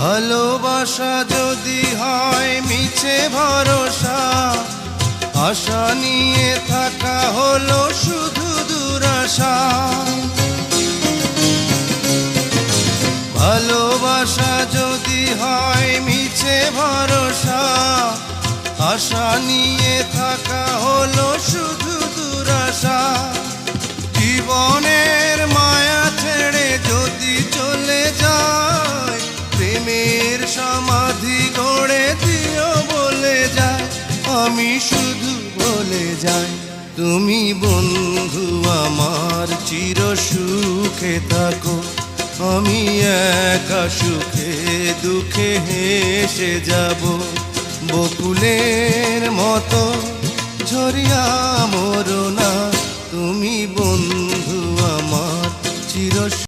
ভালোবাসা যদি হয় মিছে ভরসা, আশা নিয়ে থাকা হলো শুধু দুরাশা। ভালোবাসা যদি হয় মিছে ভরসা, আশা নিয়ে থাকা হলো শুধু দুরাশা। জীবনের মায়া ছেড়ে যদি চলে যায়, প্রেমের সমাধি গড়ে দিও বলে যায়। আমি শুধু বলে যাই, তুমি বন্ধু আমার চির সুখে থাকো। আমি একা সুখে দুঃখে হেসে যাব, বকুলের মতো ঝরিয়া মরো না। তুমি বন্ধু আমার চির